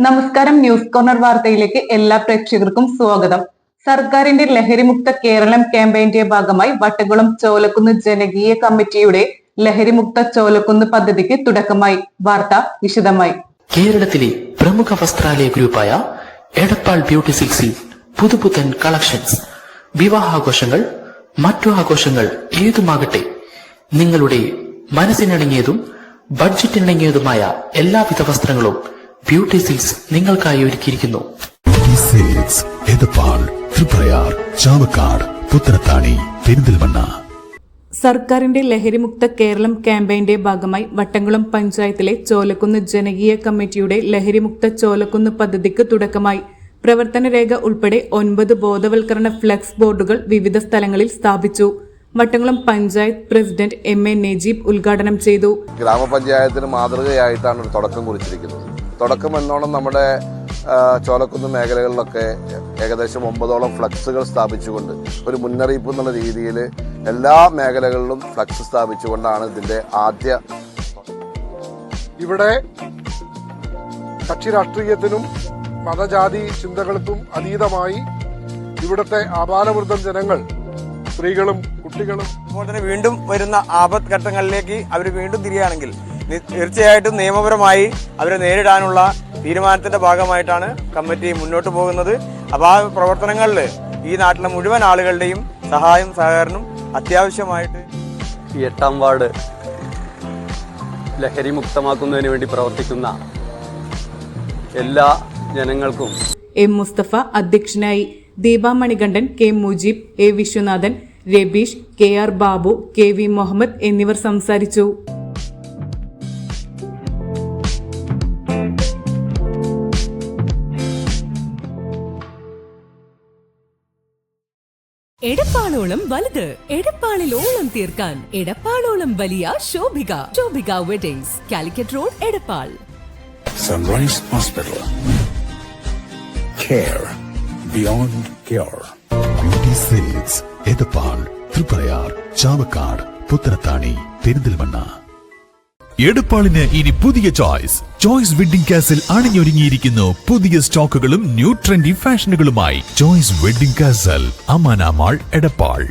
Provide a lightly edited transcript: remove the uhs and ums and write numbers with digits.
നമസ്കാരം. News corner വാർത്തയിലേക്ക് എല്ലാ പ്രേക്ഷകർക്കും സ്വാഗതം. സർക്കാരിന്റെ ലഹരിമുക്ത കേരളം ക്യാമ്പയിന്റെ ഭാഗമായി വട്ടകുളം ചോലക്കുന്ന് ജനകീയ കമ്മിറ്റിയുടെ ലഹരിമുക്ത ചോലക്കുന്ന് പദ്ധതിക്ക് തുടക്കമായി. വാർത്ത വിശദമായി. കേരളത്തിലെ പ്രമുഖ വസ്ത്രാലയ ഗ്രൂപ്പായ എടപ്പാൾ ബ്യൂട്ടി സിൽക്സിൽ പുതുപുത്തൻ കളക്ഷൻസ്. വിവാഹാഘോഷങ്ങൾ, മറ്റു ആഘോഷങ്ങൾ ഏതുമാകട്ടെ, നിങ്ങളുടെ മനസ്സിനിണങ്ങിയതും ബഡ്ജറ്റിനിണങ്ങിയതുമായ എല്ലാവിധ വസ്ത്രങ്ങളും ബ്യൂട്ടി സിൽക്സ് നിങ്ങൾക്കായി ഒരുക്കിയിരിക്കുന്നു. സർക്കാരിന്റെ ലഹരിമുക്ത കേരളം ക്യാമ്പയിന്റെ ഭാഗമായി വട്ടംകുളം പഞ്ചായത്തിലെ ചോലക്കുന്ന് ജനകീയ കമ്മിറ്റിയുടെ ലഹരിമുക്ത ചോലക്കുന്ന് പദ്ധതിക്ക് തുടക്കമായി. പ്രവർത്തന രേഖ ഉൾപ്പെടെ 9 ബോധവൽക്കരണ ഫ്ലെക്സ് ബോർഡുകൾ വിവിധ സ്ഥലങ്ങളിൽ സ്ഥാപിച്ചു. വട്ടംകുളം പഞ്ചായത്ത് പ്രസിഡന്റ് MA നജീബ് ഉദ്ഘാടനം ചെയ്തു. ഗ്രാമപഞ്ചായത്തിന് മാതൃകയായിട്ടാണ് ഒരു തുടക്കം കുറിച്ചിരിക്കുന്നത്. തുടക്കം എന്നോണം നമ്മുടെ ചോലക്കുന്ന് മേഖലകളിലൊക്കെ ഏകദേശം 9ഓളം ഫ്ലക്സുകൾ സ്ഥാപിച്ചുകൊണ്ട് ഒരു മുന്നറിയിപ്പ് എന്നുള്ള രീതിയിൽ എല്ലാ മേഖലകളിലും ഫ്ലക്സ് സ്ഥാപിച്ചുകൊണ്ടാണ് ഇതിന്റെ ആദ്യ. ഇവിടെ കക്ഷി രാഷ്ട്രീയത്തിനും മതജാതി ചിന്തകൾക്കും അതീതമായി ഇവിടുത്തെ ആബാലവൃദ്ധം ജനങ്ങൾ, സ്ത്രീകളും കുട്ടികളും അതുപോലെ വീണ്ടും വരുന്ന ആപത്ത് ഘട്ടങ്ങളിലേക്ക് അവർ വീണ്ടും തിരിയുകയാണെങ്കിൽ തീർച്ചയായിട്ടും നിയമപരമായി അവരെ നേരിടാനുള്ള തീരുമാനത്തിന്റെ ഭാഗമായിട്ടാണ് കമ്മിറ്റി മുന്നോട്ട് പോകുന്നത്. അപ്പോൾ ആ പ്രവർത്തനങ്ങളിൽ ഈ നാട്ടിലെ മുഴുവൻ ആളുകളുടെയും സഹായം സഹകരണം അത്യാവശ്യമായിട്ട്. ഈ 8ാം വാർഡ് ലഹരി മുക്തമാക്കുന്നതിന് വേണ്ടി പ്രവർത്തിക്കുന്ന എല്ലാ ജനങ്ങൾക്കും M മുസ്തഫ അധ്യക്ഷനായി. Deepa Manikandan, K Mujeeb, A Viswanathan, Rabeesh, KR Babu, KV Muhammad എന്നിവർ സംസാരിച്ചു. എടപ്പാളോളം വലുത്, എടപ്പാളിൽ ഓളം തീർക്കാൻ എടപ്പാളോളം വലിയ Shobhika weddings, Calicut road, Edappal. Sunrise Hospital. Care beyond cure. Beauty Sales, Edappal, Triprayar, Chavakkad, Puthanathani, Perinthalmanna. എടപ്പാളിന് ഇനി പുതിയ ചോയ്സ് വെഡിംഗ് കാസിൽ അണിഞ്ഞൊരുങ്ങിയിരിക്കുന്നു പുതിയ സ്റ്റോക്കുകളും ന്യൂ ട്രെൻഡി ഫാഷനുകളുമായി. Choice wedding castle, Amana mall, Edappal.